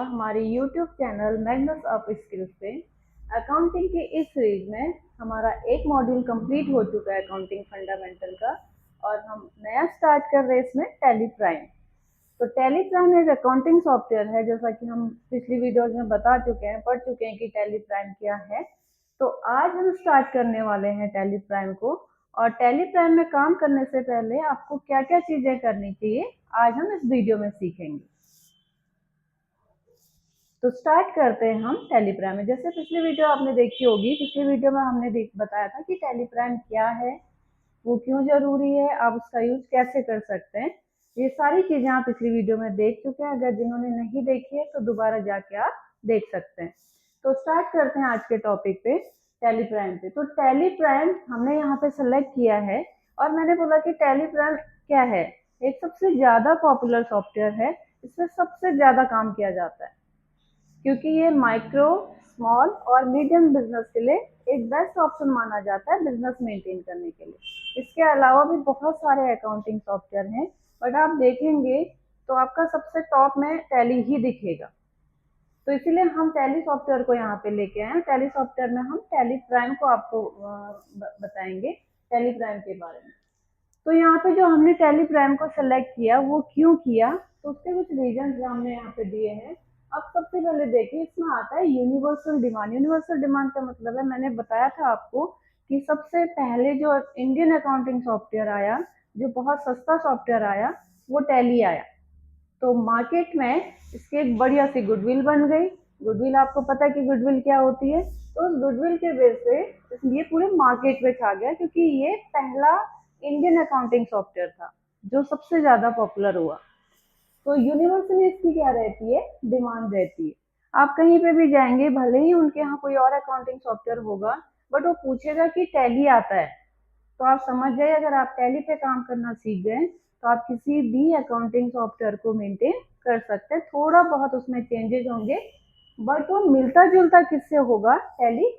हमारे YouTube channel Magnus up skills पे। Accounting के इस सीरीज में हमारा एक मॉड्यूल कंप्लीट हो चुका है अकाउंटिंग फंडामेंटल का, और हम नया स्टार्ट कर रहे हैं इसमें टैली प्राइम। तो टैली प्राइम एक अकाउंटिंग सॉफ्टवेयर है, जैसा कि हम पिछली वीडियोज में बता चुके हैं, पढ़ चुके हैं कि टैली प्राइम क्या है। तो आज हम स्टार्ट करने वाले हैं टैली प्राइम को, और टैली प्राइम में काम करने से पहले आपको क्या क्या चीजें करनी चाहिए आज हम इस वीडियो में सीखेंगे। तो स्टार्ट करते हैं हम टैली प्राइम में। जैसे पिछली वीडियो आपने देखी होगी, पिछली वीडियो में हमने बताया था कि टैली प्राइम क्या है, वो क्यों जरूरी है, आप उसका यूज कैसे कर सकते हैं। ये सारी चीजें आप पिछली वीडियो में देख चुके हैं। अगर जिन्होंने नहीं देखी है तो दोबारा जाके आप देख सकते हैं। तो स्टार्ट करते हैं आज के टॉपिक पे, टैली प्राइम पे। तो टैली प्राइम हमने यहाँ पे सेलेक्ट किया है, और मैंने बोला कि टैली प्राइम क्या है। एक सबसे ज्यादा पॉपुलर सॉफ्टवेयर है, इसमें सबसे ज्यादा काम किया जाता है, क्योंकि ये माइक्रो, स्मॉल और मीडियम बिजनेस के लिए एक बेस्ट ऑप्शन माना जाता है बिजनेस मेंटेन करने के लिए। इसके अलावा भी बहुत सारे अकाउंटिंग सॉफ्टवेयर हैं, बट आप देखेंगे तो आपका सबसे टॉप में टैली ही दिखेगा। तो इसीलिए हम टैली सॉफ्टवेयर को यहाँ पे लेके आए हैं। टैली सॉफ्टवेयर में हम टैली प्राइम को आपको बताएंगे, टैली प्राइम के बारे में। तो यहाँ पे जो हमने टैली प्राइम को सेलेक्ट किया, वो क्यों किया, तो उसके कुछ रीजन हमने यहाँ पे दिए हैं। अब सबसे पहले देखिए, इसमें आता है यूनिवर्सल डिमांड। यूनिवर्सल डिमांड का मतलब है, मैंने बताया था आपको कि सबसे पहले जो इंडियन अकाउंटिंग सॉफ्टवेयर आया, जो बहुत सस्ता सॉफ्टवेयर आया, वो टैली आया। तो मार्केट में इसकी एक बढ़िया सी गुडविल बन गई। गुडविल आपको पता है कि गुडविल क्या होती है। तो उस गुडविल के बेस पे ये पूरे मार्केट में छा गया, क्योंकि ये पहला इंडियन अकाउंटिंग सॉफ्टवेयर था जो सबसे ज्यादा पॉपुलर हुआ। तो यूनिवर्सली इसकी क्या रहती है, डिमांड रहती है। आप कहीं पे भी जाएंगे, भले ही उनके यहाँ कोई और अकाउंटिंग सॉफ्टवेयर होगा, बट वो पूछेगा कि टैली आता है। तो आप समझ जाइए, अगर आप टैली पे काम करना सीख गए तो आप किसी भी अकाउंटिंग सॉफ्टवेयर को मेंटेन कर सकते हैं। थोड़ा बहुत उसमें चेंजेस होंगे, बट वो मिलता जुलता किससे होगा, टैली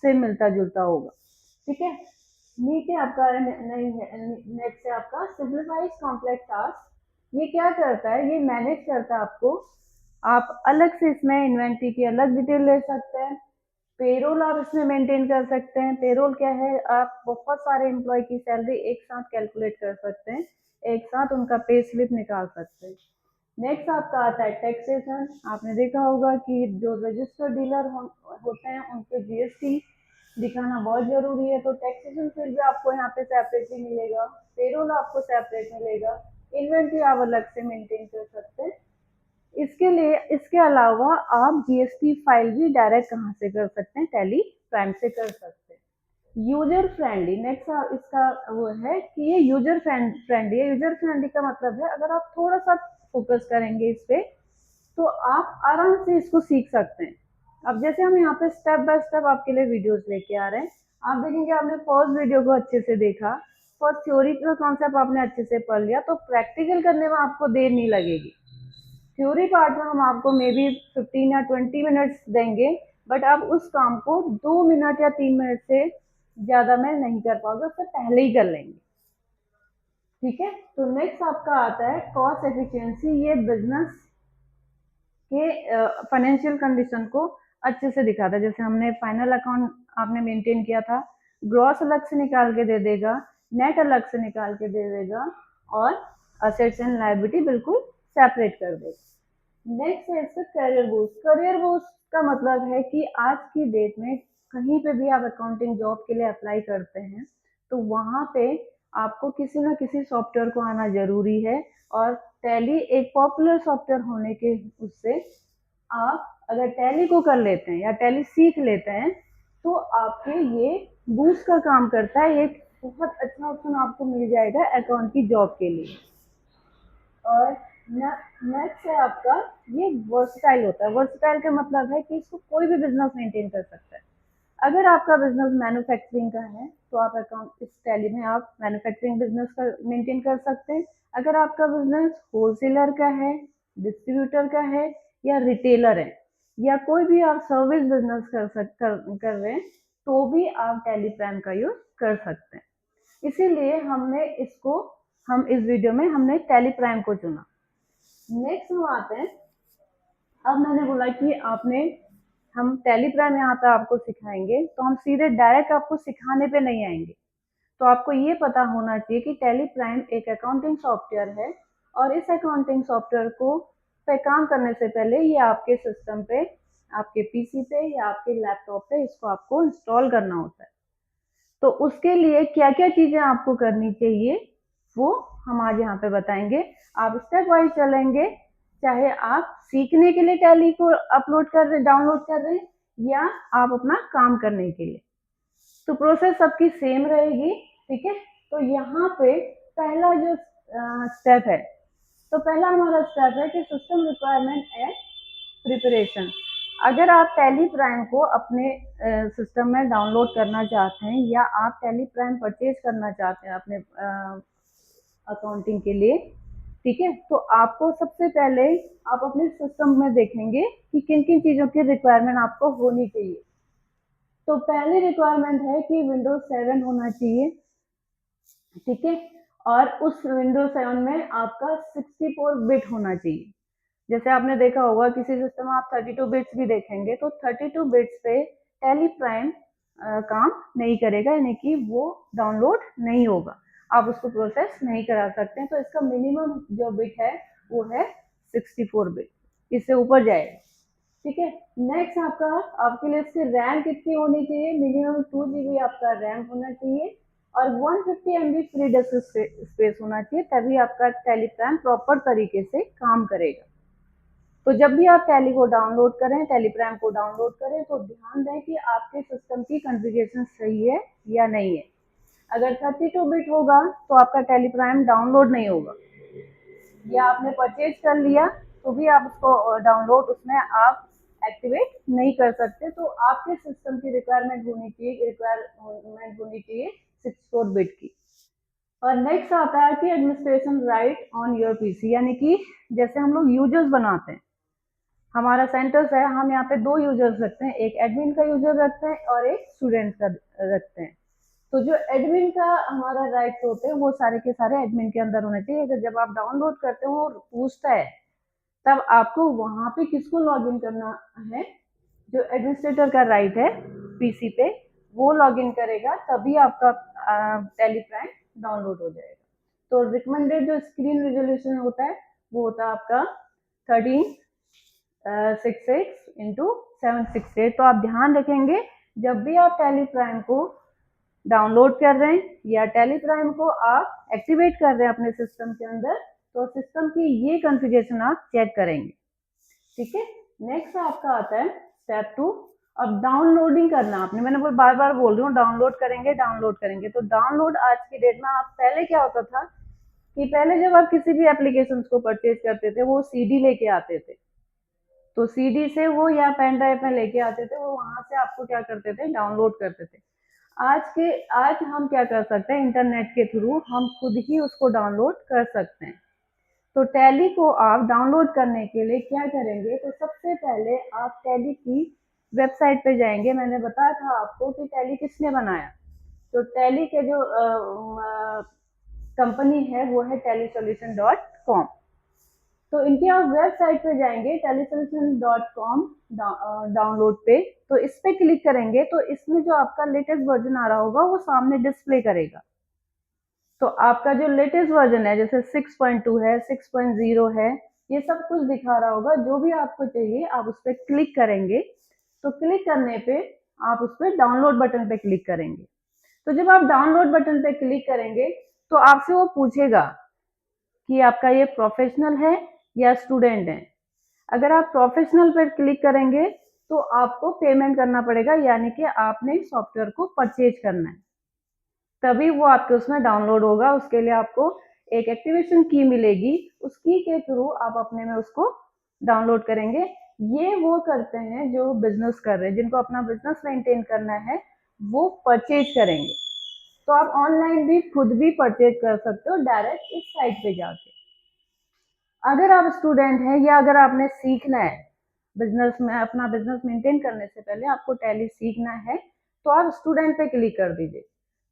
से मिलता जुलता होगा। ठीक है। नीचे आपका नेक्स्ट है आपका सिंप्लीफाइज कॉम्प्लेक्स टास्क। ये क्या करता है, ये मैनेज करता है आपको। आप अलग से इसमें इन्वेंट्री की अलग डिटेल ले सकते हैं। पेरोल आप इसमें मेंटेन कर सकते हैं। पेरोल क्या है, आप बहुत सारे एम्प्लॉय की सैलरी एक साथ कैलकुलेट कर सकते हैं, एक साथ उनका पे स्लिप निकाल सकते हैं। नेक्स्ट आपका आता है टैक्सेशन। आपने देखा होगा कि जो रजिस्टर्ड डीलर होते हैं, उनको जीएसटी दिखाना बहुत जरूरी है। तो टैक्सेशन फिर भी आपको यहाँ पे सेपरेटली मिलेगा, पेरोल आपको सेपरेट मिलेगा, इन्वेंट्री आप अलग से मेंटेन कर सकते हैं। इसके लिए, इसके अलावा आप जीएसटी फाइल भी डायरेक्ट कहाँ से कर सकते हैं, टैली प्राइम से कर सकते हैं। यूजर फ्रेंडली, नेक्स्ट इसका वो है कि ये यूजर फ्रेंडली है। यूजर फ्रेंडली का मतलब है, अगर आप थोड़ा सा फोकस करेंगे इस पे, तो आप आराम से इसको सीख सकते हैं। अब जैसे हम यहाँ पे स्टेप बाय स्टेप आपके लिए वीडियोस लेके आ रहे हैं। आप देखेंगे, आपने फर्स्ट वीडियो को अच्छे से देखा, फर्स्ट थ्योरी का कॉन्सेप्ट आपने अच्छे से पढ़ लिया, तो प्रैक्टिकल करने में आपको देर नहीं लगेगी। थ्योरी पार्ट में हम आपको मे बी 15 या 20 मिनट्स देंगे, बट आप उस काम को 2 मिनट या 3 मिनट से ज़्यादा में नहीं कर पाओगे, उससे पहले ही कर लेंगे। ठीक है। तो नेक्स्ट आपका आता है कॉस्ट एफिशिएंसी। ये बिजनेस के फाइनेंशियल कंडीशन को अच्छे से दिखाता है। जैसे हमने फाइनल अकाउंट आपने मेंटेन किया था, ग्रॉस अलग से निकाल के दे देगा, नेट अलग से निकाल के दे देगा, और असेट्स एंड लायबिलिटी बिल्कुल सेपरेट कर देगा। नेक्स्ट है इसका करियर बूस्ट। करियर बूस्ट का मतलब है कि आज की डेट में कहीं पे भी आप अकाउंटिंग जॉब के लिए अप्लाई करते हैं, तो वहाँ पे आपको किसी ना किसी सॉफ्टवेयर को आना जरूरी है। और टैली एक पॉपुलर सॉफ्टवेयर होने के उससे, आप अगर टैली को कर लेते हैं या टैली सीख लेते हैं, तो आपके ये बूस्ट का काम करता है। एक बहुत अच्छा ऑप्शन आपको मिल जाएगा अकाउंट की जॉब के लिए। और नेक्स्ट है आपका, ये वर्सटाइल होता है। वर्सटाइल का मतलब है कि इसको कोई भी बिजनेस मेंटेन कर सकता है। अगर आपका बिजनेस मैन्युफैक्चरिंग का है, तो आप अकाउंट इस टैली में आप मैन्युफैक्चरिंग बिजनेस का मेंटेन कर सकते हैं। अगर आपका बिजनेस होलसेलर का है, डिस्ट्रीब्यूटर का है, या रिटेलर है, या कोई भी आप सर्विस बिजनेस कर रहे हैं, तो भी आप टैली प्राइम का यूज कर सकते हैं। इसीलिए हम इस वीडियो में हमने टैली प्राइम को चुना। नेक्स्ट हम आते हैं अब मैंने बोला कि हम टैली प्राइम यहाँ पे आपको सिखाएंगे, तो हम सीधे डायरेक्ट आपको सिखाने पे नहीं आएंगे। तो आपको ये पता होना चाहिए कि टैली प्राइम एक अकाउंटिंग सॉफ्टवेयर है, और इस अकाउंटिंग सॉफ्टवेयर को पे काम करने से पहले ये आपके सिस्टम पे, आपके पीसी पे या आपके लैपटॉप पे इसको आपको इंस्टॉल करना होता है। तो उसके लिए क्या क्या चीज़ें आपको करनी चाहिए वो हम आज यहाँ पे बताएंगे। आप स्टेप वाइज चलेंगे, चाहे आप सीखने के लिए टैली को अपलोड कर रहे डाउनलोड कर रहे हैं या आप अपना काम करने के लिए, तो प्रोसेस सबकी सेम रहेगी। ठीक है, तो यहाँ पे पहला जो स्टेप है, तो पहला हमारा स्टेप है कि सिस्टम रिक्वायरमेंट एंड प्रिपरेशन। अगर आप टैली प्राइम को अपने सिस्टम में डाउनलोड करना चाहते हैं या आप टैली प्राइम परचेज करना चाहते हैं अपने अकाउंटिंग के लिए, ठीक है, तो आपको सबसे पहले आप अपने सिस्टम में देखेंगे कि किन किन चीज़ों की रिक्वायरमेंट आपको होनी चाहिए। तो पहली रिक्वायरमेंट है कि विंडोज 7 होना चाहिए। ठीक है, और उस विंडोज 7 में आपका 64 बिट होना चाहिए। जैसे आपने देखा होगा किसी सिस्टम में आप 32 बिट्स भी देखेंगे, तो 32 बिट्स पे टैली प्राइम काम नहीं करेगा, यानी कि वो डाउनलोड नहीं होगा, आप उसको प्रोसेस नहीं करा सकते हैं। तो इसका मिनिमम जो बिट है वो है 64 बिट, इससे ऊपर जाएगा। ठीक है, नेक्स्ट आपके लिए इसकी रैम कितनी होनी चाहिए, मिनिमम 2 GB आपका रैम होना चाहिए, और 150 MB फ्री डिस्क स्पेस होना चाहिए, तभी आपका टैली प्राइम प्रॉपर तरीके से काम करेगा। तो जब भी आप टैली को डाउनलोड करें, टैली प्राइम को डाउनलोड करें, तो ध्यान दें कि आपके सिस्टम की कॉन्फ़िगरेशन सही है या नहीं है। अगर 32 बिट होगा तो आपका टैली प्राइम डाउनलोड नहीं होगा, या आपने परचेज कर लिया तो भी आप उसको डाउनलोड उसमें आप एक्टिवेट नहीं कर सकते। तो आपके सिस्टम की रिक्वायरमेंट होनी चाहिए 64 बिट की। और नेक्स्ट आता है कि administration right on your PC, यानी कि जैसे हम लोग यूजर्स बनाते हैं, हमारा सेंटर्स है, हम यहाँ पे 2 यूजर्स रखते हैं, एक एडमिन का यूजर रखते हैं और एक स्टूडेंट का रखते हैं। तो जो एडमिन का हमारा राइट्स होते हैं वो सारे के सारे एडमिन के अंदर होने चाहिए। अगर जब आप डाउनलोड करते हो और पूछता है, तब आपको वहाँ पे किसको लॉगिन करना है, जो एडमिनिस्ट्रेटर का राइट है पीसी पे, वो लॉगिन करेगा, तभी आपका टैली प्राइम डाउनलोड हो जाएगा। तो रिकमेंडेड जो स्क्रीन रेजोल्यूशन होता है वो होता है आपका 1366 × 768। तो आप ध्यान रखेंगे जब भी आप टैली प्राइम को डाउनलोड कर रहे हैं या टैली प्राइम को आप एक्टिवेट कर रहे हैं अपने सिस्टम के अंदर, तो सिस्टम की ये कॉन्फ़िगरेशन आप चेक करेंगे। ठीक है, नेक्स्ट आपका आता है स्टेप 2। अब डाउनलोडिंग करना, आपने मैंने बार बार बोल रही हूँ डाउनलोड करेंगे। तो डाउनलोड आज की डेट में, आप पहले क्या होता था कि पहले जब आप किसी भी एप्लीकेशन को परचेज करते थे वो सीडी लेके आते थे, तो सीडी से वो या पेन ड्राइव में लेके आते थे, वो वहां से आपको क्या करते थे, डाउनलोड करते थे। आज हम क्या कर सकते हैं, इंटरनेट के थ्रू हम खुद ही उसको डाउनलोड कर सकते हैं। तो टैली को आप डाउनलोड करने के लिए क्या करेंगे, तो सबसे पहले आप टैली की वेबसाइट पे जाएंगे। मैंने बताया था आपको कि टैली किसने बनाया, तो टैली के जो कंपनी है वो है tellysolution.com। तो इनके आप वेबसाइट पे जाएंगे tellysolution.com डाउनलोड पे, तो इस पे क्लिक करेंगे तो इसमें जो आपका लेटेस्ट वर्जन आ रहा होगा वो सामने डिस्प्ले करेगा। तो आपका जो लेटेस्ट वर्जन है, जैसे 6.2 है, 6.0 है, ये सब कुछ दिखा रहा होगा। जो भी आपको चाहिए आप उस पर क्लिक करेंगे, तो क्लिक करने पे आप उस पर डाउनलोड बटन पे क्लिक करेंगे। तो जब आप डाउनलोड बटन पे क्लिक करेंगे तो आपसे वो पूछेगा कि आपका ये प्रोफेशनल है या स्टूडेंट है। अगर आप प्रोफेशनल पर क्लिक करेंगे तो आपको पेमेंट करना पड़ेगा, यानी कि आपने सॉफ्टवेयर को परचेज करना है, तभी वो आपके उसमें डाउनलोड होगा। उसके लिए आपको एक एक्टिवेशन की मिलेगी, उस की के थ्रू आप अपने में उसको डाउनलोड करेंगे। ये वो करते हैं जो बिजनेस कर रहे हैं, जिनको अपना बिजनेस मेंटेन करना है, वो परचेज करेंगे। तो आप ऑनलाइन भी खुद भी परचेज कर सकते हो डायरेक्ट इस साइट पे जाके। अगर आप स्टूडेंट हैं या अगर आपने सीखना है बिजनेस में, अपना बिजनेस मेंटेन करने से पहले आपको टैली सीखना है, तो आप स्टूडेंट पे क्लिक कर दीजिए।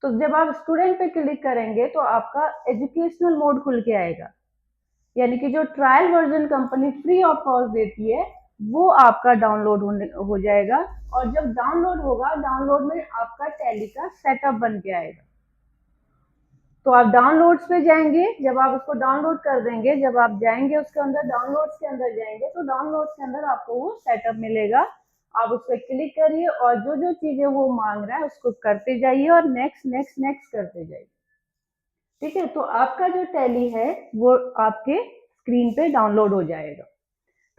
तो जब आप स्टूडेंट पे क्लिक करेंगे तो आपका एजुकेशनल मोड खुल के आएगा, यानी कि जो trial version company free of cost देती है वो आपका डाउनलोड हो जाएगा। और जब डाउनलोड होगा, डाउनलोड में आपका टैली का सेटअप बन के आएगा। तो आप डाउनलोड्स पे जाएंगे, जब आप उसको डाउनलोड कर देंगे, जब आप जाएंगे उसके अंदर डाउनलोड्स के अंदर जाएंगे, तो डाउनलोड्स के अंदर आपको वो सेटअप मिलेगा। आप उस पर क्लिक करिए और जो जो चीजें वो मांग रहा है उसको करते जाइए और नेक्स्ट नेक्स्ट नेक्स्ट करते जाइए। ठीक है, तो आपका जो टैली है वो आपके स्क्रीन पे डाउनलोड हो जाएगा।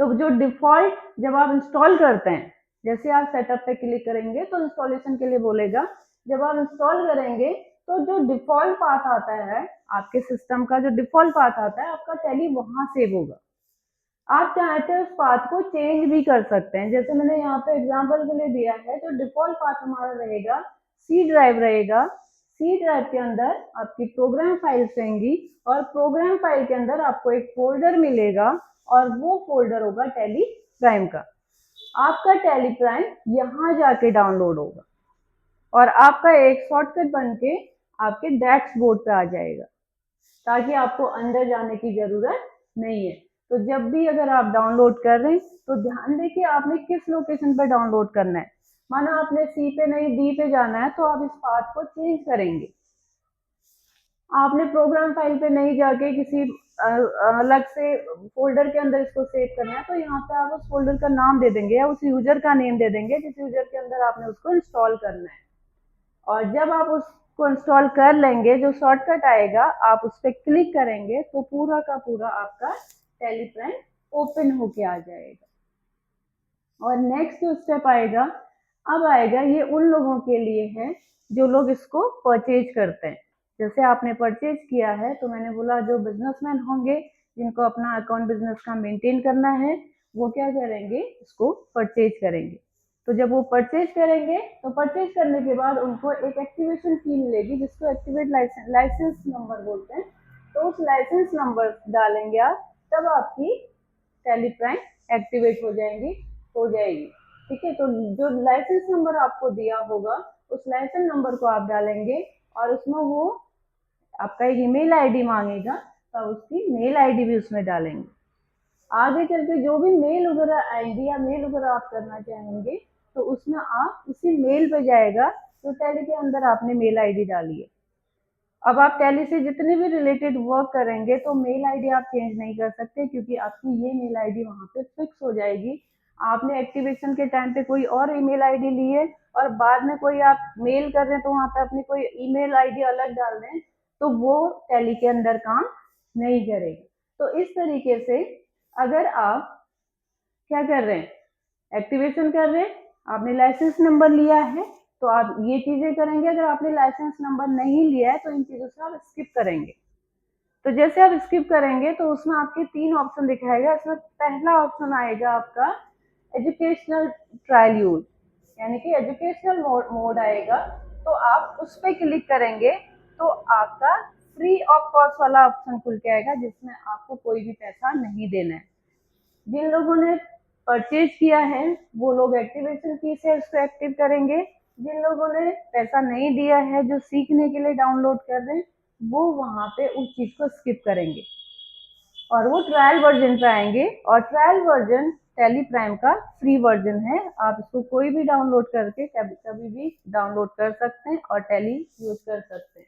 तो जो डिफॉल्ट जब आप इंस्टॉल करते हैं, जैसे आप सेटअप पे क्लिक करेंगे तो इंस्टॉलेशन के लिए बोलेगा। जब आप इंस्टॉल करेंगे तो जो डिफॉल्ट पाथ आता है आपके सिस्टम का, जो डिफॉल्ट पाथ आता है आपका टैली वहां सेव होगा। आप चाहते हैं उस पाथ को चेंज भी कर सकते हैं। जैसे मैंने यहाँ पे एग्जांपल के लिए दिया है, जो डिफॉल्ट पाथ हमारा रहेगा सी ड्राइव रहेगा। सी ड्राइव के अंदर आपकी प्रोग्राम फाइल्स रहेंगी और प्रोग्राम फाइल के अंदर आपको एक फोल्डर मिलेगा और वो फोल्डर होगा टैली प्राइम का। आपका टैली प्राइम यहाँ जाके डाउनलोड होगा और आपका एक शॉर्टकट बन के आपके डैशबोर्ड पे आ जाएगा, ताकि आपको अंदर जाने की जरूरत नहीं है। तो जब भी अगर आप डाउनलोड कर रहे हैं तो ध्यान देखिए आपने किस लोकेशन पर डाउनलोड करना है। माना आपने सी पे नहीं डी पे जाना है तो आप इस पाथ को चेंज करेंगे। आपने प्रोग्राम फाइल पे नहीं जाके किसी अलग से फोल्डर के अंदर इसको सेव करना है, तो यहाँ पे आप उस फोल्डर का नाम दे देंगे या उस यूजर का नेम दे देंगे जिस यूजर के अंदर आपने उसको इंस्टॉल करना है। और जब आप उसको इंस्टॉल कर लेंगे, जो शॉर्टकट आएगा आप उस पर क्लिक करेंगे तो पूरा का पूरा आपका टैली प्राइम ओपन होके आ जाएगा। और नेक्स्ट जो स्टेप आएगा, अब आएगा ये उन लोगों के लिए है जो लोग इसको परचेज करते हैं। जैसे आपने परचेज किया है तो मैंने बोला जो बिजनेसमैन होंगे जिनको अपना अकाउंट बिजनेस का मेंटेन करना है वो क्या करेंगे, इसको परचेज करेंगे। तो जब वो परचेज करेंगे तो परचेज करने के बाद उनको एक एक्टिवेशन फी मिलेगी जिसको एक्टिवेट लाइसेंस नंबर बोलते हैं। तो उस लाइसेंस नंबर डालेंगे आप, तब आपकी टैली प्राइम एक्टिवेट हो जाएगी। ठीक है, तो जो लाइसेंस नंबर आपको दिया होगा उस लाइसेंस नंबर को आप डालेंगे और उसमें वो आपका एक ईमेल आईडी मांगेगा, तब उसकी मेल आईडी भी उसमें डालेंगे। आगे चल के जो भी मेल वगैरह आएंगी या मेल वगैरह आप करना चाहेंगे तो उसमें आप उसी मेल पे जाएगा जो टैली के अंदर आपने मेल आईडी डाली है। अब आप टैली से जितने भी रिलेटेड वर्क करेंगे तो मेल आईडी आप चेंज नहीं कर सकते, क्योंकि आपकी ये मेल आईडी वहां पे फिक्स हो जाएगी। आपने एक्टिवेशन के टाइम पे कोई और ईमेल आईडी ली है और बाद में कोई आप मेल कर रहे हैं तो वहां पे अपनी कोई ईमेल आईडी अलग डाल दें तो वो टैली के अंदर काम नहीं करेगी। तो इस तरीके से अगर आप क्या कर रहे हैं, एक्टिवेशन कर रहे हैं, आपने लाइसेंस नंबर लिया है तो आप ये चीजें करेंगे। अगर आपने लाइसेंस नंबर नहीं लिया है तो इन चीजों से आप स्किप करेंगे। तो जैसे आप स्किप करेंगे तो उसमें आपके 3 ऑप्शन दिखाएगा। इसमें पहला ऑप्शन आएगा आपका एजुकेशनल ट्रायल यूज, यानी कि एजुकेशनल मोड आएगा। तो आप उस पर क्लिक करेंगे तो आपका फ्री ऑफ कॉस्ट वाला ऑप्शन खुल के आएगा जिसमें आपको कोई भी पैसा नहीं देना है। जिन लोगों ने परचेज किया है वो लोग एक्टिवेशन की से उसको एक्टिव करेंगे। जिन लोगों ने पैसा नहीं दिया है, जो सीखने के लिए डाउनलोड कर रहे हैं, वो वहां पे उस चीज को स्किप करेंगे और वो ट्रायल वर्जन पे आएंगे। और ट्रायल वर्जन टैली प्राइम का फ्री वर्जन है, आप इसको कोई भी डाउनलोड करके कभी कभी भी डाउनलोड कर सकते हैं और टैली यूज कर सकते हैं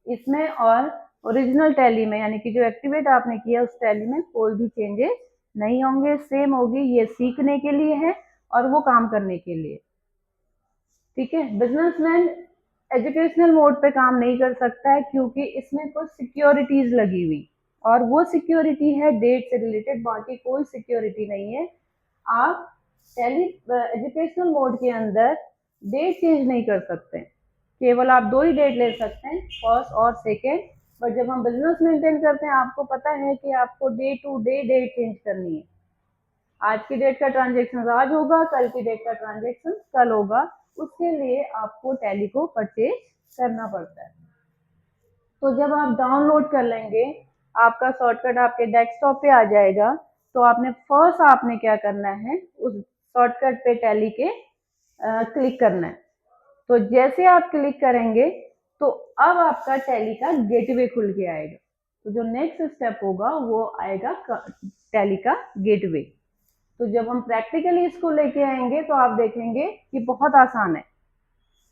इसमें। और ओरिजिनल टैली में यानी कि जो एक्टिवेट आपने किया उस टैली में कोई भी चेंजेस नहीं होंगे, सेम होगी। ये सीखने के लिए है और वो काम करने के लिए। ठीक है, बिजनेसमैन एजुकेशनल मोड पे काम नहीं कर सकता है क्योंकि इसमें कुछ सिक्योरिटीज लगी हुई, और वो सिक्योरिटी है डेट से रिलेटेड, बाकी कोई सिक्योरिटी नहीं है। आप टैली एजुकेशनल मोड के अंदर डेट चेंज नहीं कर सकते, केवल आप 2 ही डेट ले सकते हैं, फर्स्ट और सेकेंड। बट जब हम बिजनेस मेंटेन करते हैं आपको पता है कि आपको day to day date change करनी है। आज की डेट का ट्रांजेक्शन आज होगा, कल की डेट का ट्रांजेक्शन कल होगा, उसके लिए आपको टैली को परचेज करना पड़ता है। तो जब आप डाउनलोड कर लेंगे आपका शॉर्टकट आपके डेस्कटॉप पे आ जाएगा। तो आपने क्या करना है, उस शॉर्टकट पे टैली के क्लिक करना है। तो जैसे आप क्लिक करेंगे तो अब आपका टैली का गेटवे खुल के आएगा। तो जो नेक्स्ट स्टेप होगा वो आएगा टैली का गेटवे। तो जब हम प्रैक्टिकली इसको लेके आएंगे तो आप देखेंगे कि बहुत आसान है।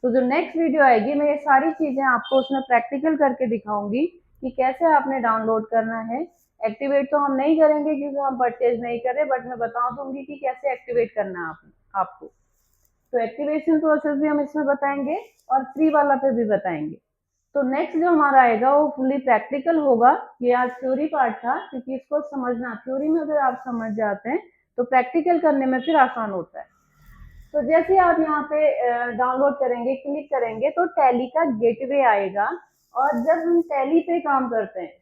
तो जो नेक्स्ट वीडियो आएगी मैं ये सारी चीज़ें आपको उसमें प्रैक्टिकल करके दिखाऊंगी कि कैसे आपने डाउनलोड करना है। एक्टिवेट तो हम नहीं करेंगे क्योंकि हम परचेज नहीं करें, बट मैं बता दूंगी कि कैसे एक्टिवेट करना है आपको। तो एक्टिवेशन प्रोसेस भी हम इसमें बताएंगे और फ्री वाला पे भी बताएंगे। तो नेक्स्ट जो हमारा आएगा वो फुली प्रैक्टिकल होगा। ये आज थ्योरी पार्ट था, क्योंकि इसको समझना, थ्योरी में अगर आप समझ जाते हैं तो प्रैक्टिकल करने में फिर आसान होता है। तो जैसे आप यहाँ पे डाउनलोड करेंगे, क्लिक करेंगे तो टैली का गेटवे आएगा। और जब हम टैली पे काम करते हैं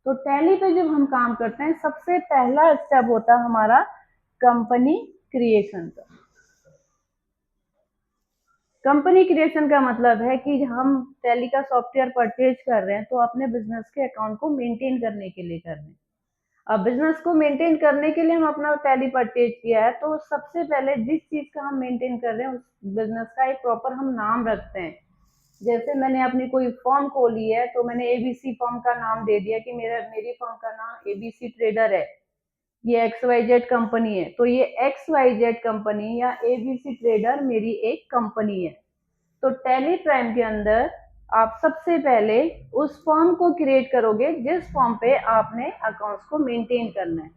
तो टैली पे जब हम काम करते हैं सबसे पहला स्टेप होता है हमारा कंपनी क्रिएशन का। कंपनी क्रिएशन का मतलब है कि हम टैली का सॉफ्टवेयर परचेज कर रहे हैं तो अपने बिजनेस के अकाउंट को मेंटेन करने के लिए कर रहे हैं। अब बिजनेस को मेंटेन करने के लिए हम अपना टैली परचेज किया है, तो सबसे पहले जिस चीज का हम मेंटेन कर रहे हैं उस बिजनेस का एक प्रॉपर हम नाम रखते हैं। जैसे मैंने अपनी कोई फॉर्म खोली है तो मैंने एबीसी फॉर्म का नाम दे दिया कि मेरी फॉर्म का नाम एबीसी ट्रेडर है, ये XYZ कंपनी है, तो ये XYZ कंपनी या एबीसी ट्रेडर मेरी एक कंपनी है। तो टैली प्राइम के अंदर आप सबसे पहले उस फॉर्म को क्रिएट करोगे जिस फॉर्म पे आपने अकाउंट्स को मेंटेन करना है।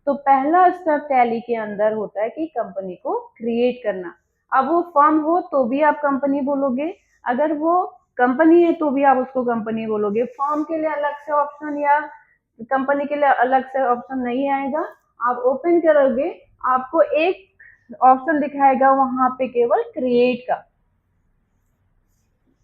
तो पहला स्टेप टैली के अंदर होता है कि कंपनी को क्रिएट करना। अब वो फॉर्म हो तो भी आप कंपनी बोलोगे, अगर वो कंपनी है तो भी आप उसको कंपनी बोलोगे। फॉर्म के लिए अलग से ऑप्शन या कंपनी के लिए अलग से ऑप्शन नहीं आएगा। आप ओपन करोगे, आपको एक ऑप्शन दिखाएगा वहां पे केवल क्रिएट का।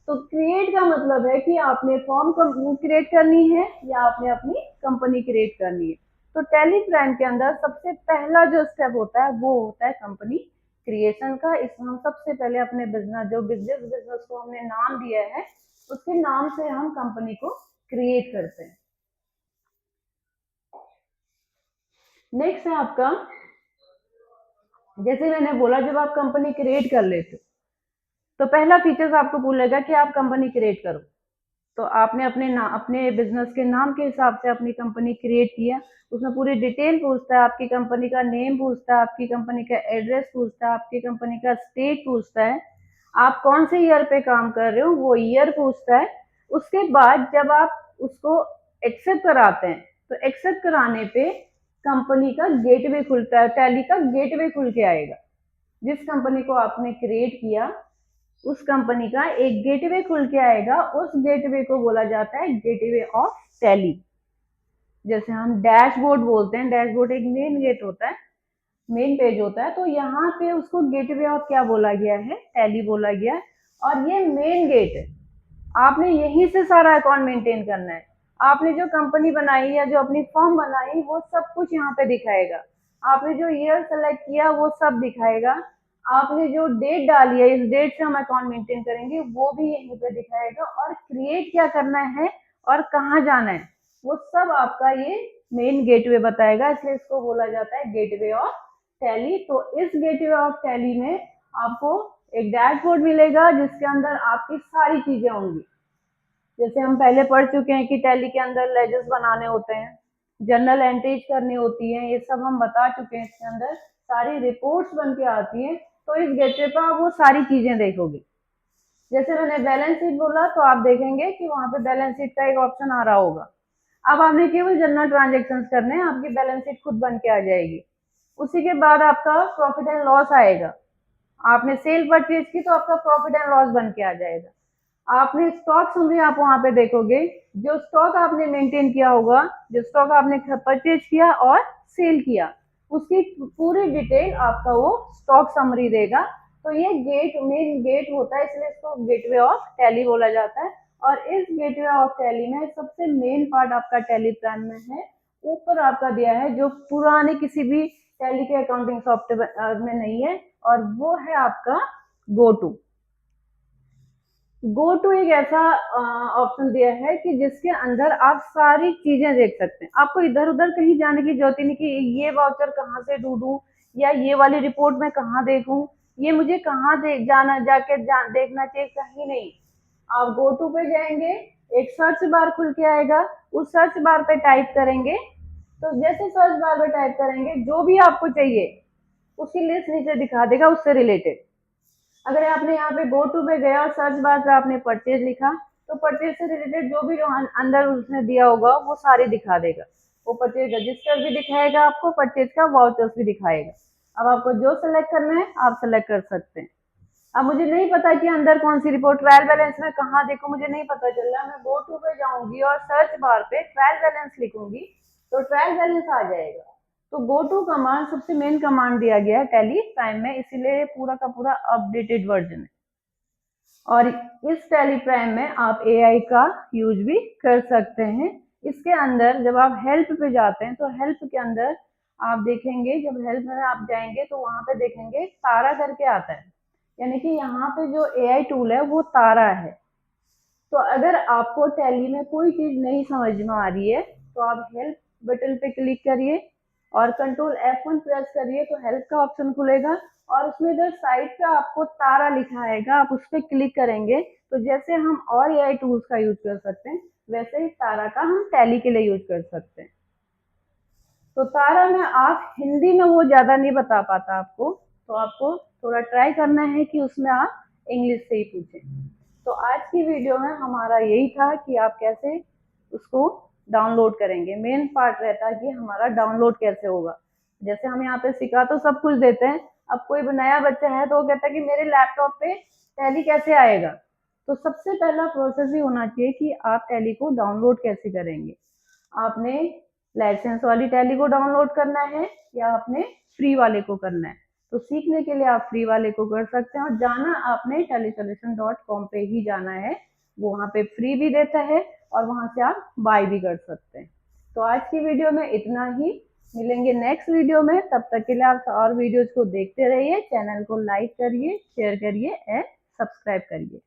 तो क्रिएट का मतलब है कि आपने फॉर्म क्रिएट करनी है या आपने अपनी कंपनी क्रिएट करनी है। तो टैली प्राइम के अंदर सबसे पहला जो स्टेप होता है वो होता है कंपनी क्रिएशन का। इसमें हम सबसे पहले अपने बिजनेस, जो बिजनेस को हमने नाम दिया है उसके नाम से हम कंपनी को क्रिएट करते हैं। नेक्स्ट है आपका, जैसे मैंने बोला, जब आप कंपनी क्रिएट कर लेते हो तो पहला फीचर्स आपको बोलेगा कि आप कंपनी क्रिएट करो। तो आपने अपने बिजनेस के नाम के हिसाब से अपनी कंपनी क्रिएट किया। उसमें पूरी डिटेल पूछता है, आपकी कंपनी का नेम पूछता है, आपकी कंपनी का एड्रेस पूछता है, आपकी कंपनी का स्टेट पूछता है, आप कौन से ईयर पे काम कर रहे हो वो ईयर पूछता है। उसके बाद जब आप उसको एक्सेप्ट कराते हैं तो एक्सेप्ट कराने पे कंपनी का गेटवे खुलता है, टैली का गेटवे खुल के आएगा। जिस कंपनी को आपने क्रिएट किया उस कंपनी का एक गेटवे खुल के आएगा। उस गेटवे को बोला जाता है गेटवे ऑफ टैली। जैसे हम डैशबोर्ड बोलते हैं, डैशबोर्ड एक मेन गेट होता है, मेन पेज होता है, तो यहाँ पे उसको गेटवे ऑफ क्या बोला गया है, टैली बोला गया है। और ये मेन गेट है, आपने यहीं से सारा अकाउंट मेंटेन करना है। आपने जो कंपनी बनाई या जो अपनी फॉर्म बनाई वो सब कुछ यहाँ पे दिखाएगा। आपने जो ईयर सेलेक्ट किया वो सब दिखाएगा। आपने जो डेट डाली है, इस डेट से हम अकाउंट मेंटेन करेंगे, वो भी यहीं पे दिखाएगा। और क्रिएट क्या करना है और कहाँ जाना है वो सब आपका ये मेन गेटवे बताएगा, इसलिए इसको बोला जाता है गेटवे ऑफ टैली। तो इस गेटवे ऑफ टैली में आपको एक डैशबोर्ड मिलेगा जिसके अंदर आपकी सारी चीजें होंगी। जैसे हम पहले पढ़ चुके हैं कि टैली के अंदर लेजर्स बनाने होते हैं, जर्नल एंट्रीज करनी होती हैं, ये सब हम बता चुके हैं। इसके अंदर सारी रिपोर्ट्स बन के आती हैं। तो इस गेटवे पर आप वो सारी चीजें देखोगे। जैसे मैंने बैलेंस शीट बोला तो आप देखेंगे कि वहां पे बैलेंस शीट का एक ऑप्शन आ रहा होगा। अब आपने केवल जनरल ट्रांजेक्शन करने हैं, आपकी बैलेंस शीट खुद बन के आ जाएगी। उसी के बाद आपका प्रॉफिट एंड लॉस आएगा। आपने सेल परचेज की तो आपका प्रॉफिट एंड लॉस बन के आ जाएगा। आपने स्टॉक समरी आप वहां पे देखोगे, जो स्टॉक आपने मेंटेन किया होगा, जो स्टॉक आपने परचेज किया और सेल किया, उसकी पूरी डिटेल आपका वो स्टॉक समरी देगा। तो ये मेन गेट होता है, इसलिए इसको गेटवे ऑफ टैली बोला जाता है। और इस गेटवे ऑफ टैली में सबसे मेन पार्ट आपका टैली प्राइम में है, ऊपर आपका दिया है, जो पुराने किसी भी टैली के अकाउंटिंग सॉफ्टवेयर में नहीं है, और वो है आपका गो टू। गो टू एक ऐसा ऑप्शन दिया है कि जिसके अंदर आप सारी चीजें देख सकते हैं। आपको इधर उधर कहीं जाने की जरूरत ही नहीं कि ये वाउचर कहाँ से ढूंढूं या ये वाली रिपोर्ट में कहाँ देखूं, ये मुझे कहाँ देखना चाहिए, कहीं नहीं। आप गो टू पे जाएंगे, एक सर्च बार खुल के आएगा, उस सर्च बार पे टाइप करेंगे तो जैसे सर्च बार में टाइप करेंगे जो भी आपको चाहिए उसकी लिस्ट नीचे दिखा देगा उससे रिलेटेड। अगर आपने यहाँ पे गो टू पे गया और सर्च बार पे आपने परचेज लिखा तो परचेज से रिलेटेड जो भी जो अंदर उसने दिया होगा वो सारे दिखा देगा। वो परचेज रजिस्टर भी दिखाएगा आपको, परचेज का वाउचर्स भी दिखाएगा। अब आपको जो सिलेक्ट करना है आप सिलेक्ट कर सकते हैं। अब मुझे नहीं पता कि अंदर कौन सी रिपोर्ट ट्रायल बैलेंस में कहाँ देखो, मुझे नहीं पता चल रहा। मैं गो टू पे जाऊंगी और सर्च बार पे ट्रायल बैलेंस लिखूंगी तो ट्रायल बैलेंस आ जाएगा। तो गो टू कमांड सबसे मेन कमांड दिया गया है टैली प्राइम में, इसीलिए पूरा का पूरा अपडेटेड वर्जन है। और इस टैली प्राइम में आप एआई का यूज भी कर सकते हैं। इसके अंदर जब आप हेल्प पे जाते हैं तो हेल्प के अंदर आप देखेंगे, जब हेल्प में आप जाएंगे तो वहां पे देखेंगे तारा करके आता है, यानी कि यहाँ पे जो एआई टूल है वो तारा है। तो अगर आपको टैली में कोई चीज नहीं समझ में आ रही है तो आप हेल्प बटन पे क्लिक करिए और कंट्रोल F1 प्रेस करिए तो हेल्प का ऑप्शन खुलेगा और उसमें इधर साइड पे आपको तारा लिखा आएगा, आप उस पर क्लिक करेंगे तो जैसे हम और एआई टूल्स का यूज कर सकते हैं वैसे ही तारा का हम टैली के लिए यूज कर सकते हैं। तो तारा में आप हिंदी में वो ज्यादा नहीं बता पाता आपको, तो आपको थोड़ा ट्राई करना है कि उसमें आप इंग्लिश से ही पूछें। तो आज की वीडियो में हमारा यही था कि आप कैसे उसको डाउनलोड करेंगे। मेन पार्ट रहता है कि हमारा डाउनलोड कैसे होगा। जैसे हम यहाँ पे सिखा तो सब कुछ देते हैं, अब कोई नया बच्चा है तो वो कहता है कि मेरे लैपटॉप पे टैली कैसे आएगा। तो सबसे पहला प्रोसेस ही होना चाहिए कि आप टैली को डाउनलोड कैसे करेंगे। आपने लाइसेंस वाली टैली को डाउनलोड करना है या आपने फ्री वाले को करना है। तो सीखने के लिए आप फ्री वाले को कर सकते हैं और जाना आपने tellysolution.com पे ही जाना है, वो वहाँ पे फ्री भी देता है और वहाँ से आप बाय भी कर सकते हैं। तो आज की वीडियो में इतना ही, मिलेंगे नेक्स्ट वीडियो में, तब तक के लिए आप और वीडियोज को देखते रहिए। चैनल को लाइक करिए, शेयर करिए एंड सब्सक्राइब करिए।